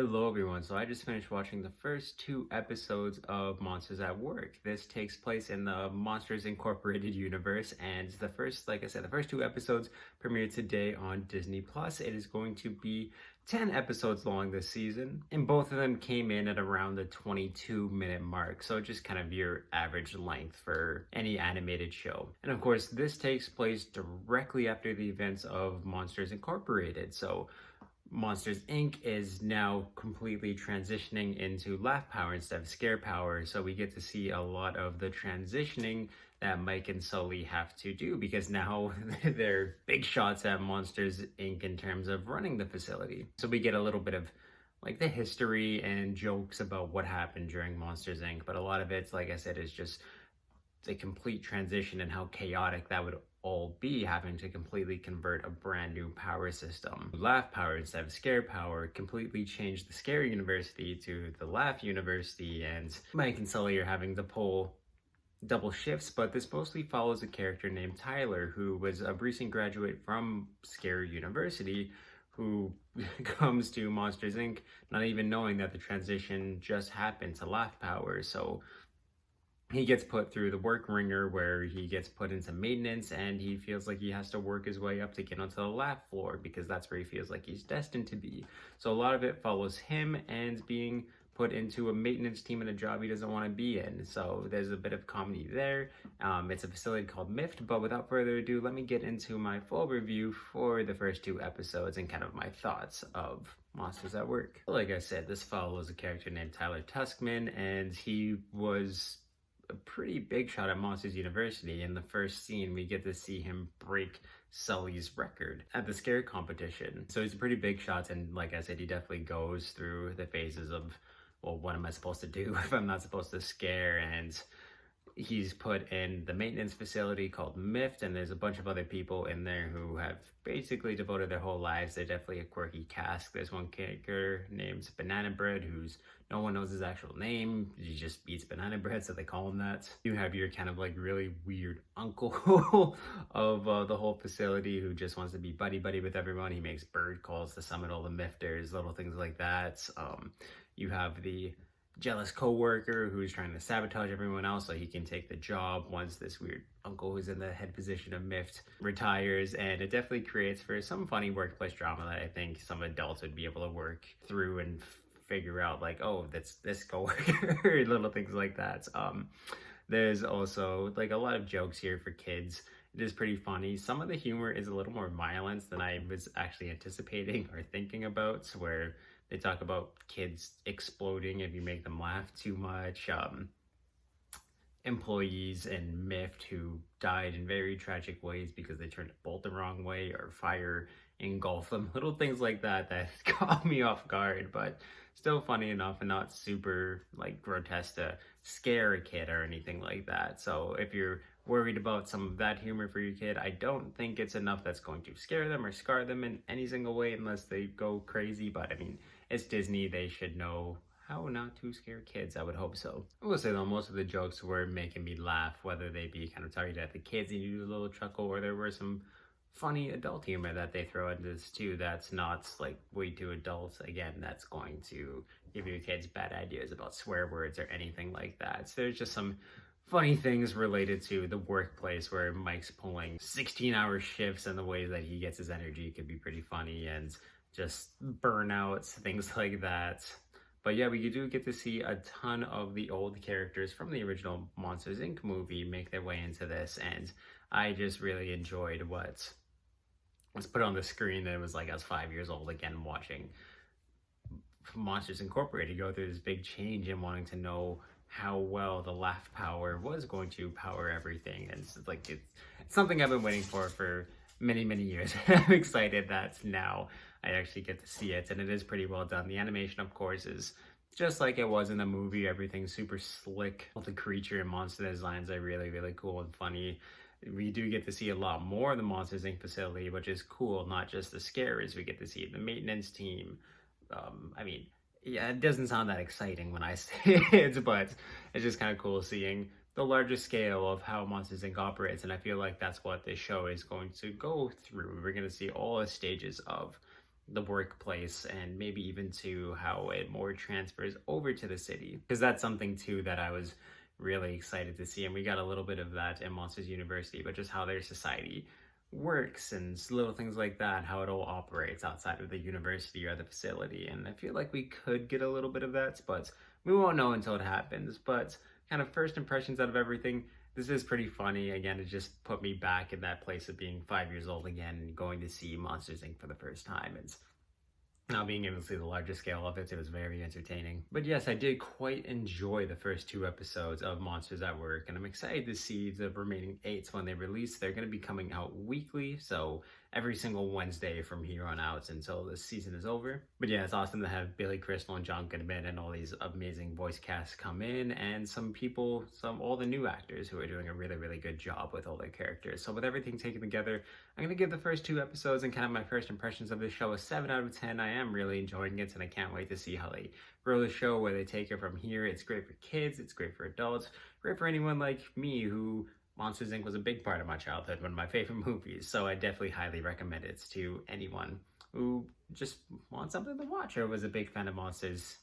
Hello everyone, so I just finished watching the first two episodes of Monsters at Work. This takes place in the Monsters Incorporated universe, and the first, like I said, the first two episodes premiered today on Disney Plus. It is going to be 10 episodes long this season, and both of them came in at around the 22-minute mark, so just kind of your average length for any animated show. And of course, this takes place directly after the events of Monsters Incorporated, so Monsters Inc. is now completely transitioning into laugh power instead of scare power. So we get to see a lot of the transitioning that Mike and Sully have to do because now they're big shots at Monsters Inc. in terms of running the facility. So we get a little bit of like the history and jokes about what happened during Monsters Inc. But a lot of it's, like I said, is just a complete transition and how chaotic that would all be, having to completely convert a brand new power system. Laugh power instead of scare power completely changed the Scare University to the Laugh University, and Mike and Sully are having to pull double shifts, but this mostly follows a character named Tyler, who was a recent graduate from Scare University, who comes to Monsters Inc. not even knowing that the transition just happened to Laugh Power. So he gets put through the work ringer where he gets put into maintenance, and he feels like he has to work his way up to get onto the lab floor because that's where he feels like he's destined to be. So a lot of it follows him and being put into a maintenance team in a job he doesn't want to be in. So there's a bit of comedy there. It's a facility called MIFT, but without further ado, let me get into my full review for the first two episodes and kind of my thoughts of Monsters at Work. Like I said, this follows a character named Tyler Tuskman, and he was a pretty big shot at Monsters University. In the first scene, we get to see him break Sully's record at the scare competition. So he's a pretty big shot, and like I said, he definitely goes through the phases of, well, what am I supposed to do if I'm not supposed to scare? And he's put in the maintenance facility called MIFT, and there's a bunch of other people in there who have basically devoted their whole lives. They're definitely a quirky cast. There's one character named Banana Bread, who's no one knows his actual name. He just eats banana bread, so they call him that. You have your kind of like really weird uncle of the whole facility who just wants to be buddy with everyone. He makes bird calls to summon all the mifters, little things like that. You have the jealous coworker who's trying to sabotage everyone else so he can take the job once this weird uncle who's in the head position of MIFT retires. And it definitely creates for some funny workplace drama that I think some adults would be able to work through and figure out, like, oh, that's this coworker, little things like that. There's also like a lot of jokes here for kids. It is pretty funny. Some of the humor is a little more violent than I was actually anticipating or thinking about, where they talk about kids exploding if you make them laugh too much. Employees in MIFT who died in very tragic ways because they turned a bolt the wrong way, or fire engulfed them. Little things like that that caught me off guard, but still funny enough and not super like grotesque to scare a kid or anything like that. So if you're worried about some of that humor for your kid, I don't think it's enough that's going to scare them or scar them in any single way unless they go crazy. But I mean, it's Disney, they should know how not to scare kids. I would hope so. I will say though, most of the jokes were making me laugh, whether they be kind of targeted at the kids and you do a little chuckle, or there were some funny adult humor that they throw into this too that's not like way too adult. Again, that's going to give your kids bad ideas about swear words or anything like that. So there's just some funny things related to the workplace where Mike's pulling 16-hour shifts, and the ways that he gets his energy could be pretty funny, and just burnouts, things like that. But yeah, we do get to see a ton of the old characters from the original Monsters Inc. movie make their way into this, and I just really enjoyed what was put on the screen. That it was like I was 5 years old again watching Monsters Incorporated go through this big change and wanting to know how well the laugh power was going to power everything. And it's like it's something I've been waiting for many years. I'm excited that now I actually get to see it, and it is pretty well done. The animation, of course, is just like it was in the movie. Everything's super slick. All the creature and monster designs are really cool and funny. We do get to see a lot more of the Monsters Inc. facility, which is cool. Not just the scares. We get to see the maintenance team. I mean, yeah, it doesn't sound that exciting when I say it, but it's just kind of cool seeing the larger scale of how Monsters Inc. operates, and I feel like that's what this show is going to go through. We're going to see all the stages of the workplace and maybe even to how it more transfers over to the city. Because that's something too that I was really excited to see. And we got a little bit of that in Monsters University, but just how their society works and little things like that, how it all operates outside of the university or the facility. And I feel like we could get a little bit of that, but we won't know until it happens. But kind of first impressions out of everything, this is pretty funny. Again, it just put me back in that place of being 5 years old again and going to see Monsters Inc. for the first time. It's now being able to see the larger scale of it, it was very entertaining. But yes, I did quite enjoy the first 2 episodes of Monsters at Work, and I'm excited to see the remaining 8 when they release. They're going to be coming out weekly, so every single Wednesday from here on out until the season is over. But yeah, it's awesome to have Billy Crystal and John Goodman and all these amazing voice casts come in, and all the new actors who are doing a really, really good job with all their characters. So with everything taken together, I'm going to give the first 2 episodes and kind of my first impressions of this show a 7 out of 10. I am really enjoying it, and I can't wait to see how they grow the show, where they take it from here. It's great for kids, it's great for adults, great for anyone like me who Monsters Inc. was a big part of my childhood, one of my favorite movies, so I definitely highly recommend it to anyone who just wants something to watch or was a big fan of Monsters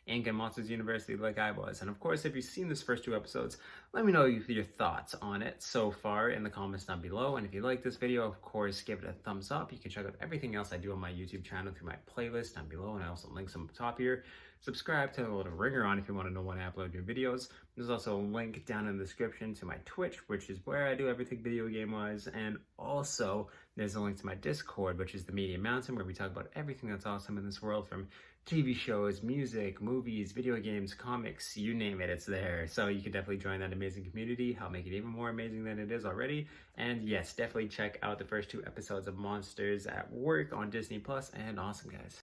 Inc. and Monsters University like I was. And of course, if you've seen this first 2 episodes, let me know your thoughts on it so far in the comments down below. And if you like this video, of course, give it a thumbs up. You can check out everything else I do on my YouTube channel through my playlist down below, and I also link some up top here. Subscribe to the little ringer on if you want to know when I upload new videos. There's also a link down in the description to my Twitch, which is where I do everything video game wise. And also there's a link to my Discord, which is the Media Mountain, where we talk about everything that's awesome in this world, from TV shows, music, movies, video games, comics, you name it, it's there. So you can definitely join that amazing community. I'll make it even more amazing than it is already. And yes, definitely check out the first 2 episodes of Monsters at Work on Disney Plus. And awesome, guys.